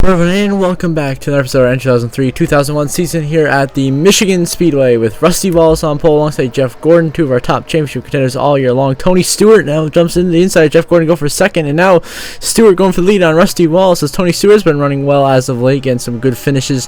And welcome back to another episode of our 2003-2001 season here at the Michigan Speedway with Rusty Wallace on pole alongside Jeff Gordon, two of our top championship contenders all year long. Tony Stewart now jumps into the inside. Jeff Gordon go for second, and now Stewart going for the lead on Rusty Wallace as Tony Stewart's been running well as of late, getting some good finishes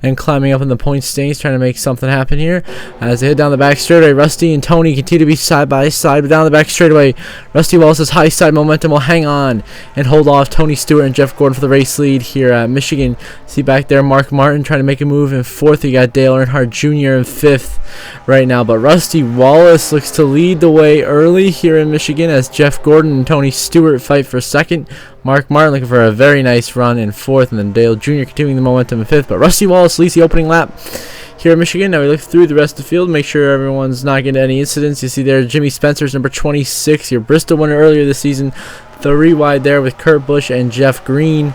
and climbing up in the point standings, trying to make something happen here. As they head down the back straightaway, Rusty and Tony continue to be side by side, but down the back straightaway, Rusty Wallace's high side momentum will hang on and hold off Tony Stewart and Jeff Gordon for the race lead here at Michigan. See back there, Mark Martin trying to make a move in fourth. You got Dale Earnhardt Jr. in fifth right now, but Rusty Wallace looks to lead the way early here in Michigan as Jeff Gordon and Tony Stewart fight for second. Mark Martin looking for a very nice run in fourth, and then Dale Jr. continuing the momentum in fifth, but Rusty Wallace leads the opening lap here in Michigan. Now we look through the rest of the field, make sure everyone's not getting any incidents. You see there Jimmy Spencer's number 26, your Bristol winner earlier this season, 3 wide there with Kurt Busch and Jeff Green.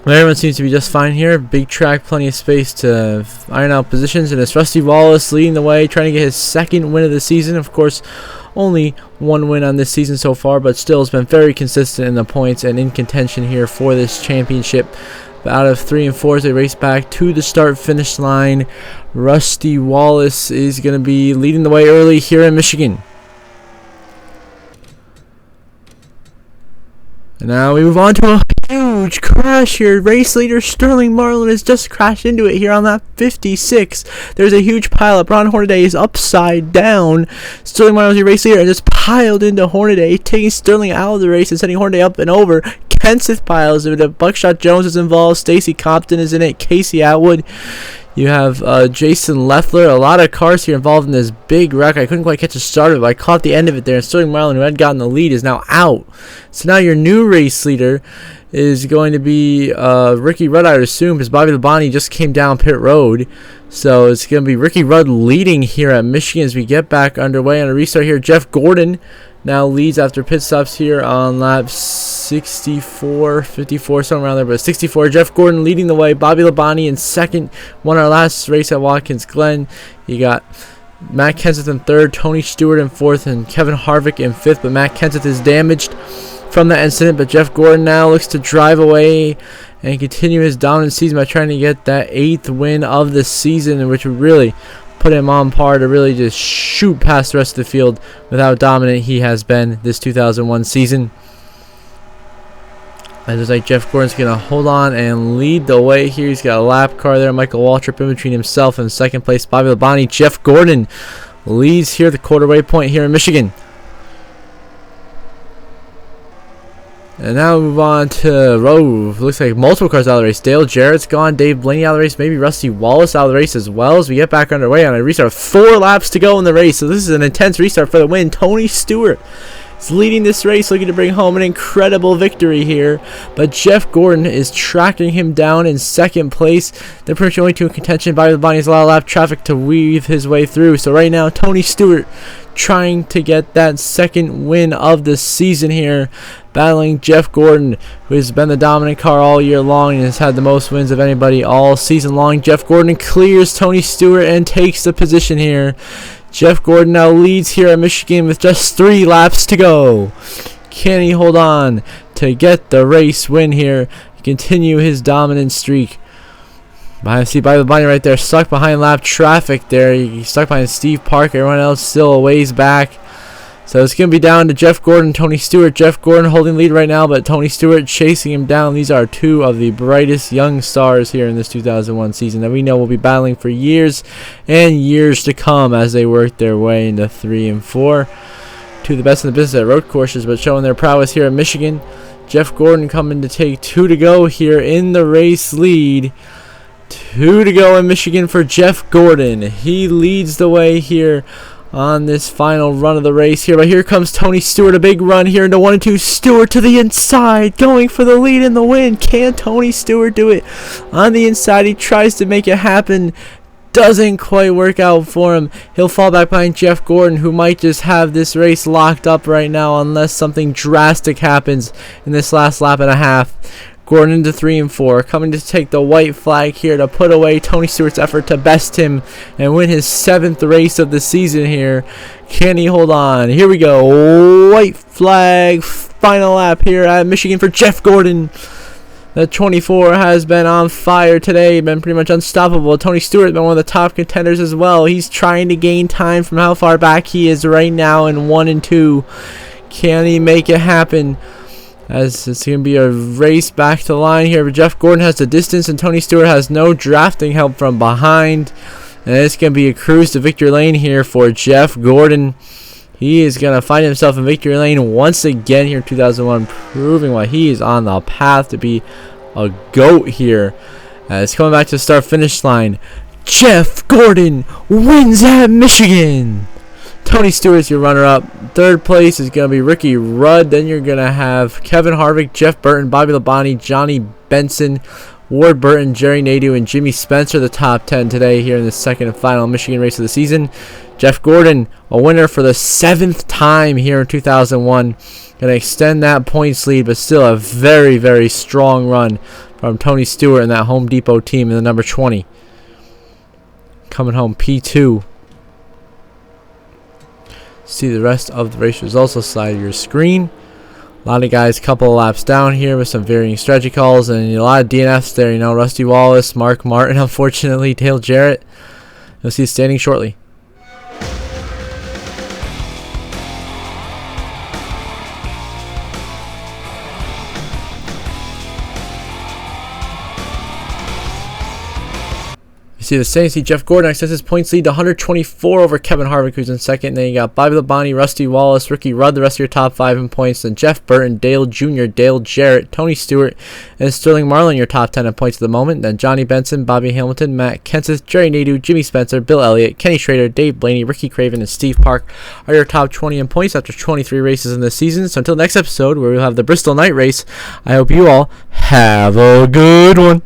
Everyone seems to be just fine here. Big track, plenty of space to iron out positions, and it's Rusty Wallace leading the way, trying to get his second win of the season. Of course, only one win on this season so far, but still has been very consistent in the points and in contention here for this championship. But out of 3 and 4 as they race back to the start-finish line, Rusty Wallace is going to be leading the way early here in Michigan. And now we move on to a huge crash here. Race leader Sterling Marlin has just crashed into it here on lap 56. There's a huge pileup. Ron Hornaday is upside down. Sterling Marlin was your race leader and just piled into Hornaday, taking Sterling out of the race and sending Hornaday up and over. Kenseth piles with it. Buckshot Jones is involved. Stacy Compton is in it. Casey Atwood. You have Jason Leffler. A lot of cars here involved in this big wreck. I couldn't quite catch the start of it, but I caught the end of it there. And Sterling Marlin, who had gotten the lead, is now out. So now your new race leader is going to be Ricky Rudd, I would assume, because Bobby Labonte just came down pit road. So it's going to be Ricky Rudd leading here at Michigan as we get back underway on a restart here. Jeff Gordon now leads after pit stops here on lap 64, 54, somewhere around there, but 64. Jeff Gordon leading the way. Bobby Labonte in second. Won our last race at Watkins Glen. You got Matt Kenseth in third, Tony Stewart in fourth, and Kevin Harvick in fifth, but Matt Kenseth is damaged from that incident, but Jeff Gordon now looks to drive away and continue his dominant season by trying to get that 8th win of the season, which would really put him on par to really just shoot past the rest of the field with how dominant he has been this 2001 season. It looks like Jeff Gordon's going to hold on and lead the way here. He's got a lap car there. Michael Waltrip in between himself and second place Bobby Labonte. Jeff Gordon leads here at the quarter-way point here in Michigan. And now we move on to looks like multiple cars out of the race. Dale Jarrett's gone. Dave Blaney out of the race. Maybe Rusty Wallace out of the race as well as we get back underway on a restart. 4 laps to go in the race. So this is an intense restart for the win. Tony Stewart is leading this race, looking to bring home an incredible victory here. But Jeff Gordon is tracking him down in second place. They're pretty much only 2 in contention. Bobby Labonte has a lot of lap traffic to weave his way through. So right now, Tony Stewart trying to get that second win of the season here, battling Jeff Gordon, who has been the dominant car all year long and has had the most wins of anybody all season long. Jeff Gordon clears Tony Stewart and takes the position here. Jeff Gordon now leads here at Michigan with just 3 laps to go. Can he hold on to get the race win here, continue his dominant streak? See Bobby Labonte right there, stuck behind lap traffic there. He's stuck behind Steve Park. Everyone else still a ways back. So it's going to be down to Jeff Gordon, Tony Stewart. Jeff Gordon holding lead right now, but Tony Stewart chasing him down. These are 2 of the brightest young stars here in this 2001 season that we know will be battling for years and years to come as they work their way into 3 and 4. 2 of the best in the business at road courses, but showing their prowess here in Michigan. Jeff Gordon coming to take 2 to go here in the race lead. 2 to go in Michigan for Jeff Gordon. He leads the way here on this final run of the race here. But here comes Tony Stewart, a big run here into 1 and 2. Stewart to the inside, going for the lead in the win. Can Tony Stewart do it? On the inside, he tries to make it happen. Doesn't quite work out for him. He'll fall back behind Jeff Gordon, who might just have this race locked up right now unless something drastic happens in this last lap and a half. Gordon into 3 and 4, coming to take the white flag here to put away Tony Stewart's effort to best him and win his 7th race of the season here. Can he hold on? Here we go. White flag, final lap here at Michigan for Jeff Gordon. The 24 has been on fire today, been pretty much unstoppable. Tony Stewart been one of the top contenders as well. He's trying to gain time from how far back he is right now in 1 and 2. Can he make it happen? As it's going to be a race back to the line here, but Jeff Gordon has the distance and Tony Stewart has no drafting help from behind. And it's going to be a cruise to victory lane here for Jeff Gordon. He is going to find himself in victory lane once again here in 2001, proving why he is on the path to be a GOAT here. As coming back to the start-finish line, Jeff Gordon wins at Michigan. Tony Stewart's your runner-up. Third place is going to be Ricky Rudd. Then you're going to have Kevin Harvick, Jeff Burton, Bobby Labonte, Johnny Benson, Ward Burton, Jerry Nadeau, and Jimmy Spencer, the top 10 today here in the second and final Michigan race of the season. Jeff Gordon, a winner for the 7th time here in 2001. Going to extend that points lead, but still a very, very strong run from Tony Stewart and that Home Depot team in the number 20. Coming home P2. See the rest of the race results on the side of your screen. A lot of guys a couple of laps down here with some varying strategy calls and a lot of DNFs there. You know, Rusty Wallace, Mark Martin, unfortunately, Dale Jarrett. You'll see it standing shortly. See the same. See Jeff Gordon extends his points lead to 124 over Kevin Harvick, who's in second. Then you got Bobby Labonte, Rusty Wallace, Ricky Rudd, the rest of your top 5 in points. Then Jeff Burton, Dale Jr., Dale Jarrett, Tony Stewart, and Sterling Marlin, your top 10 in points at the moment. Then Johnny Benson, Bobby Hamilton, Matt Kenseth, Jerry Nadeau, Jimmy Spencer, Bill Elliott, Kenny Schrader, Dave Blaney, Ricky Craven, and Steve Park are your top 20 in points after 23 races in this season. So until next episode, where we'll have the Bristol Night Race, I hope you all have a good one.